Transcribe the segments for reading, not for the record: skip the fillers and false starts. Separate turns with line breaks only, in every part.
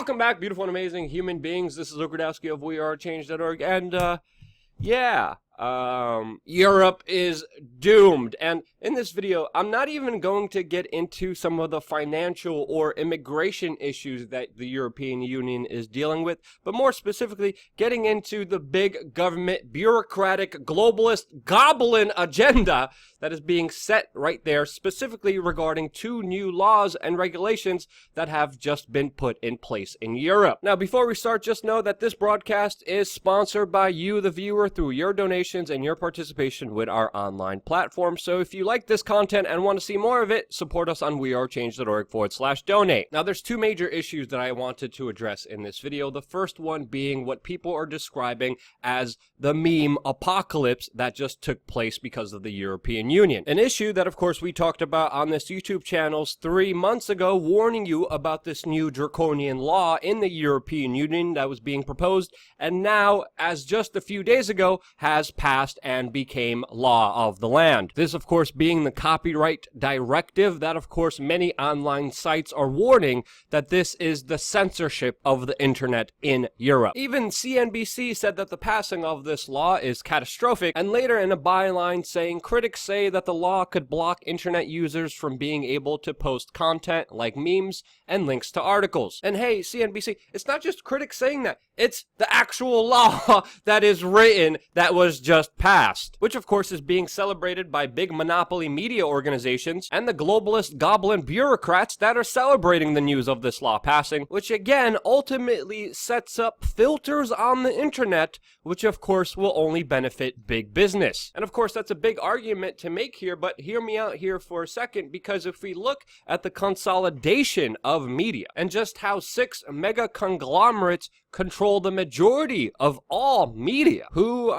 Welcome back, beautiful and amazing human beings. This is Luke Radowski of WeAreChange.org, and Europe is doomed. And in this video, I'm not even going to get into some of the financial or immigration issues that the European Union is dealing with, but more specifically, getting into the big government, bureaucratic, globalist, goblin agenda that is being set right there, specifically regarding two new laws and regulations that have just been put in place in Europe. Now, before we start, just know that this broadcast is sponsored by you, the viewer, through your donations and your participation with our online platform. So if you like this content and want to see more of it, support us on wearechange.org/donate. Now, there's two major issues that I wanted to address in this video. The first one being what people are describing as the meme apocalypse that just took place because of the European Union. An issue that, of course, we talked about on this YouTube channel 3 months ago, warning you about this new draconian law in the European Union that was being proposed, and now, as just a few days ago, has passed and became law of the land. This, of course, being the copyright directive that, of course, many online sites are warning that this is the censorship of the internet in Europe. Even CNBC said that the passing of this law is catastrophic, and later in a byline saying critics say that the law could block internet users from being able to post content like memes and links to articles. And hey, CNBC, it's not just critics saying that, it's the actual law that is written that was just passed, which of course is being celebrated by big monopoly media organizations and the globalist goblin bureaucrats that are celebrating the news of this law passing, which again ultimately sets up filters on the internet, which of course will only benefit big business. And of course that's a big argument to make here, but hear me out here for a second, because if we look at the consolidation of media and just how 6 mega conglomerates control the majority of all media, who,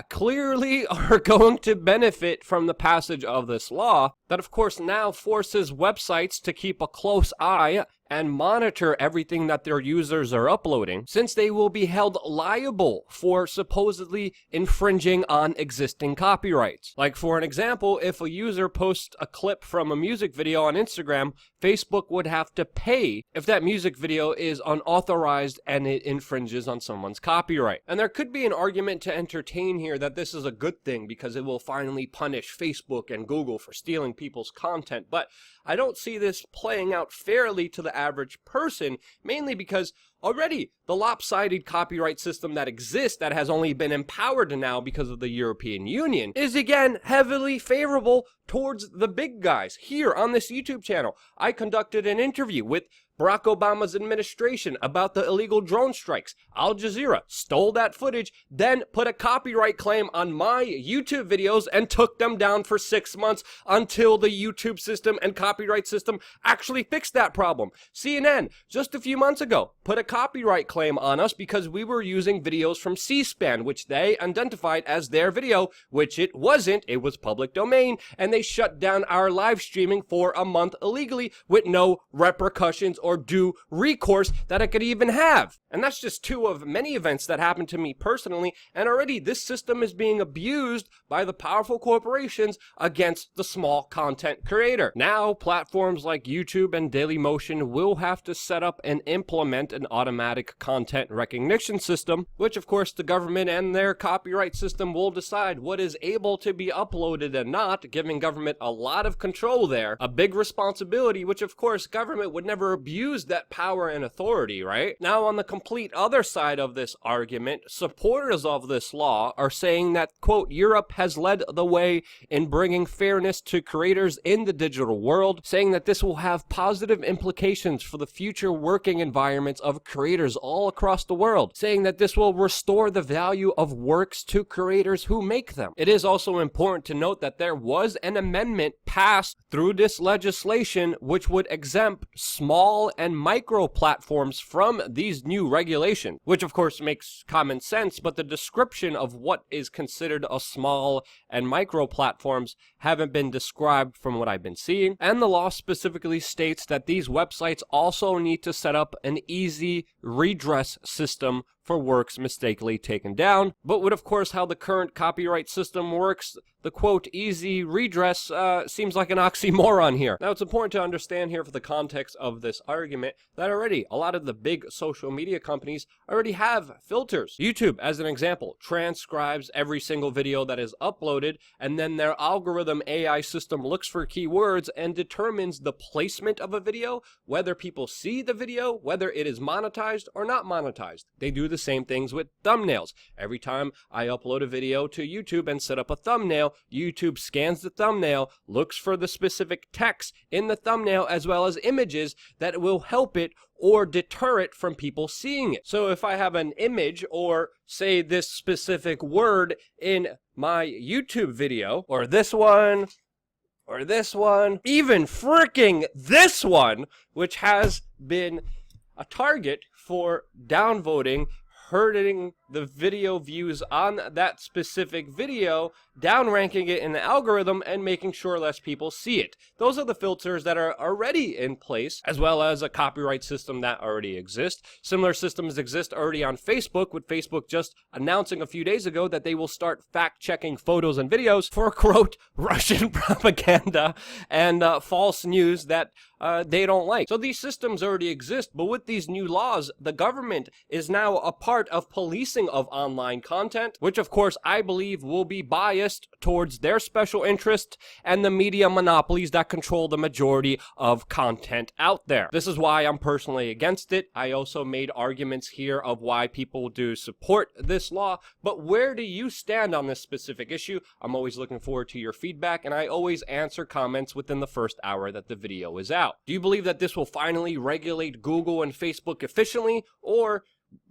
clearly are going to benefit from the passage of this law, that of course now forces websites to keep a close eye and monitor everything that their users are uploading, since they will be held liable for supposedly infringing on existing copyrights. Like, for an example, if a user posts a clip from a music video on Instagram, Facebook would have to pay if that music video is unauthorized and it infringes on someone's copyright. And there could be an argument to entertain here that this is a good thing because it will finally punish Facebook and Google for stealing people's content, but I don't see this playing out fairly to the average person, mainly because already the lopsided copyright system that exists, that has only been empowered now because of the European Union, is again heavily favorable towards the big guys. Here on this YouTube channel, I conducted an interview with Barack Obama's administration about the illegal drone strikes. Al Jazeera stole that footage, then put a copyright claim on my YouTube videos and took them down for 6 months until the YouTube system and copyright system actually fixed that problem. CNN, just a few months ago, put a copyright claim on us because we were using videos from C-SPAN, which they identified as their video, which it wasn't. It was public domain, and they shut down our live streaming for a month illegally with no repercussions or due recourse that I could even have. And that's just two of many events that happened to me personally, and already this system is being abused by the powerful corporations against the small content creator. Now, platforms like YouTube and Dailymotion will have to set up and implement an automatic content recognition system, which of course the government and their copyright system will decide what is able to be uploaded and not, giving government a lot of control there, a big responsibility, which of course government would never abuse that power and authority, right? Now, on the complete other side of this argument, supporters of this law are saying that, quote, Europe has led the way in bringing fairness to creators in the digital world, saying that this will have positive implications for the future working environments of creators all across the world, saying that this will restore the value of works to creators who make them. It is also important to note that there was an amendment passed through this legislation which would exempt small and micro platforms from these new regulations, which of course makes common sense, but the description of what is considered a small and micro platforms haven't been described from what I've been seeing. And the law specifically states that these websites also need to set up an easy redress system for works mistakenly taken down. But with, of course, how the current copyright system works, the quote easy redress seems like an oxymoron here. Now, it's important to understand here for the context of this argument that already a lot of the big social media companies already have filters. YouTube, as an example, transcribes every single video that is uploaded, and then their algorithm AI system looks for keywords and determines the placement of a video, whether people see the video, whether it is monetized or not monetized. They do the same things with thumbnails. Every time I upload a video to YouTube and set up a thumbnail, YouTube scans the thumbnail, looks for the specific text in the thumbnail as well as images that will help it or deter it from people seeing it. So if I have an image or say this specific word in my YouTube video, or this one, or this one, even freaking this one, which has been a target for downvoting, hurting the video views on that specific video, downranking it in the algorithm and making sure less people see it. Those are the filters that are already in place, as well as a copyright system that already exists. Similar systems exist already on Facebook, with Facebook just announcing a few days ago that they will start fact-checking photos and videos for, quote, Russian propaganda and false news that they don't like. So these systems already exist, but with these new laws, the government is now a part of policing of online content, which of course I believe will be biased towards their special interest and the media monopolies that control the majority of content out there. This is why I'm personally against it. I also made arguments here of why people do support this law, but where do you stand on this specific issue? I'm always looking forward to your feedback, and I always answer comments within the first hour that the video is out. Do you believe that this will finally regulate Google and Facebook efficiently, or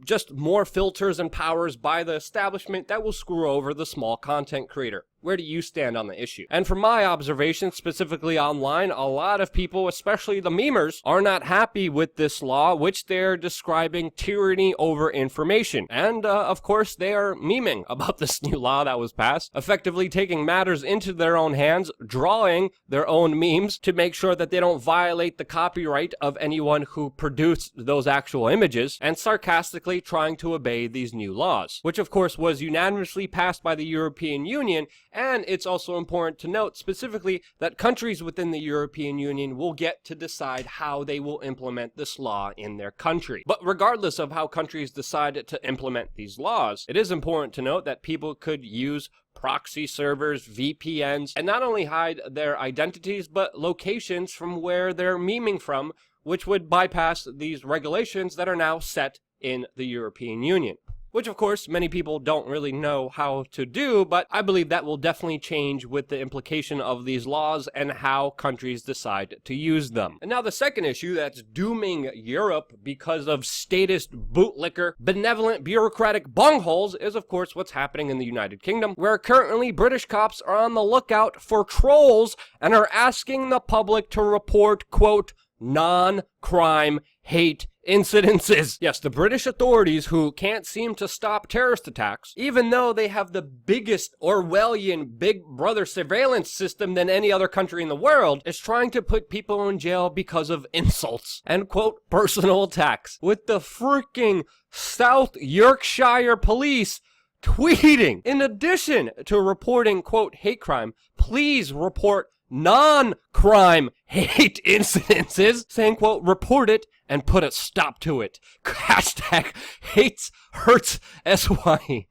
just more filters and powers by the establishment that will screw over the small content creator? Where do you stand on the issue? And from my observation, specifically online, a lot of people, especially the memers, are not happy with this law, which they're describing tyranny over information. And, of course, they are memeing about this new law that was passed, effectively taking matters into their own hands, drawing their own memes to make sure that they don't violate the copyright of anyone who produced those actual images, and sarcastically trying to obey these new laws, which, of course, was unanimously passed by the European Union. And it's also important to note specifically that countries within the European Union will get to decide how they will implement this law in their country. But regardless of how countries decide to implement these laws, it is important to note that people could use proxy servers, VPNs, and not only hide their identities, but locations from where they're memeing from, which would bypass these regulations that are now set in the European Union. Which, of course, many people don't really know how to do, but I believe that will definitely change with the implication of these laws and how countries decide to use them. And now the second issue that's dooming Europe because of statist bootlicker, benevolent bureaucratic bungholes is, of course, what's happening in the United Kingdom, where currently British cops are on the lookout for trolls and are asking the public to report, quote, non-crime hate incidences. Yes, the British authorities, who can't seem to stop terrorist attacks, even though they have the biggest Orwellian Big Brother surveillance system than any other country in the world, is trying to put people in jail because of insults and, quote, personal attacks. With the freaking South Yorkshire police tweeting, in addition to reporting, quote, hate crime, please report non-crime hate incidences, saying, quote, report it and put a stop to it. Hashtag hates hurts SY.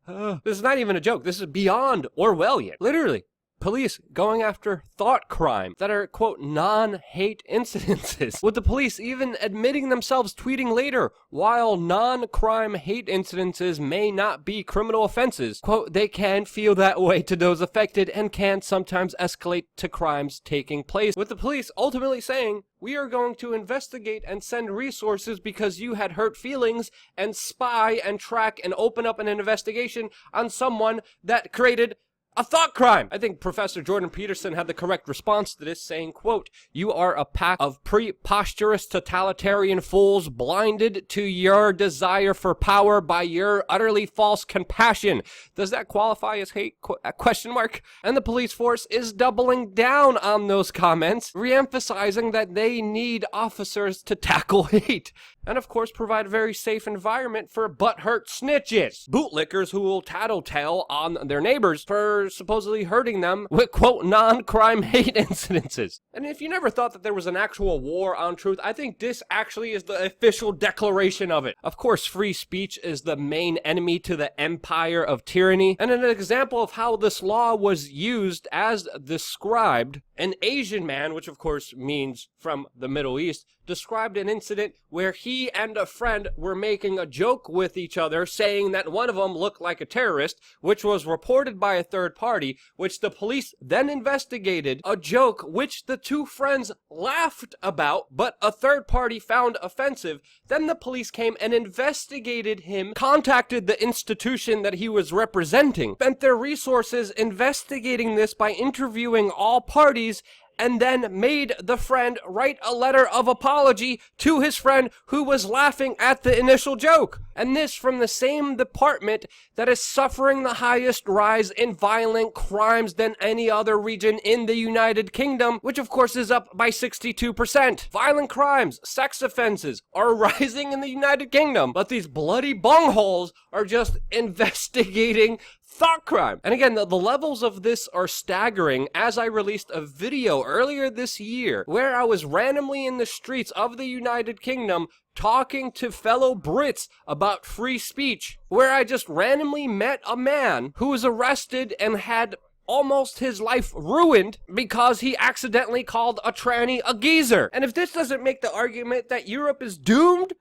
This is not even a joke. This is beyond Orwellian. Literally, police going after thought crime that are, quote, non-hate incidences. With the police even admitting themselves tweeting later, while non-crime hate incidences may not be criminal offenses, quote, they can feel that way to those affected and can sometimes escalate to crimes taking place. With the police ultimately saying, we are going to investigate and send resources because you had hurt feelings and spy and track and open up an investigation on someone that created a thought crime. I think Professor Jordan Peterson had the correct response to this, saying, quote, "You are a pack of preposterous totalitarian fools blinded to your desire for power by your utterly false compassion." Does that qualify as hate? Question mark. And the police force is doubling down on those comments, re-emphasizing that they need officers to tackle hate. And of course provide a very safe environment for butthurt snitches, bootlickers who will tattletale on their neighbors for supposedly hurting them with, quote, non-crime hate incidences. And if you never thought that there was an actual war on truth, I think this actually is the official declaration of it. Of course, free speech is the main enemy to the empire of tyranny, and an example of how this law was used as described, an Asian man, which of course means from the Middle East, described an incident where he and a friend were making a joke with each other, saying that one of them looked like a terrorist, which was reported by a third party, which the police then investigated, a joke which the two friends laughed about, but a third party found offensive. Then the police came and investigated him, contacted the institution that he was representing, spent their resources investigating this by interviewing all parties, and then made the friend write a letter of apology to his friend who was laughing at the initial joke. And this from the same department that is suffering the highest rise in violent crimes than any other region in the United Kingdom, which of course is up by 62%. Violent crimes, sex offenses are rising in the United Kingdom, but these bloody bungholes are just investigating thought crime. And again, the levels of this are staggering, as I released a video earlier this year where I was randomly in the streets of the United Kingdom talking to fellow Brits about free speech, where I just randomly met a man who was arrested and had almost his life ruined because he accidentally called a tranny a geezer. And if this doesn't make the argument that Europe is doomed,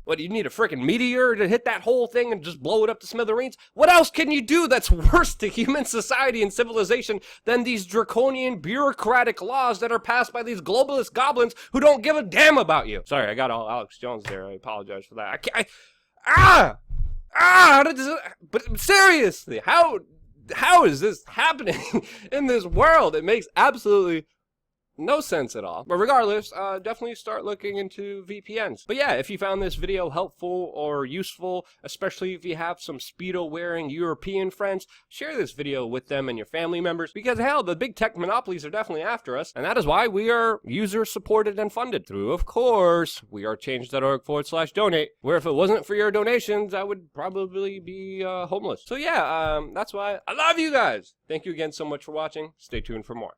what, you need a freaking meteor to hit that whole thing and just blow it up to smithereens? What else can you do that's worse to human society and civilization than these draconian bureaucratic laws that are passed by these globalist goblins who don't give a damn about you? Sorry, I got all Alex Jones there. I apologize for that. But seriously, how is this happening in this world? It makes absolutely no sense at all. But regardless, definitely start looking into VPNs. But yeah, if you found this video helpful or useful, especially if you have some Speedo-wearing European friends, share this video with them and your family members, because hell, the big tech monopolies are definitely after us, and that is why we are user-supported and funded through, of course, wearechange.org/donate, where if it wasn't for your donations, I would probably be homeless. So yeah, that's why I love you guys. Thank you again so much for watching. Stay tuned for more.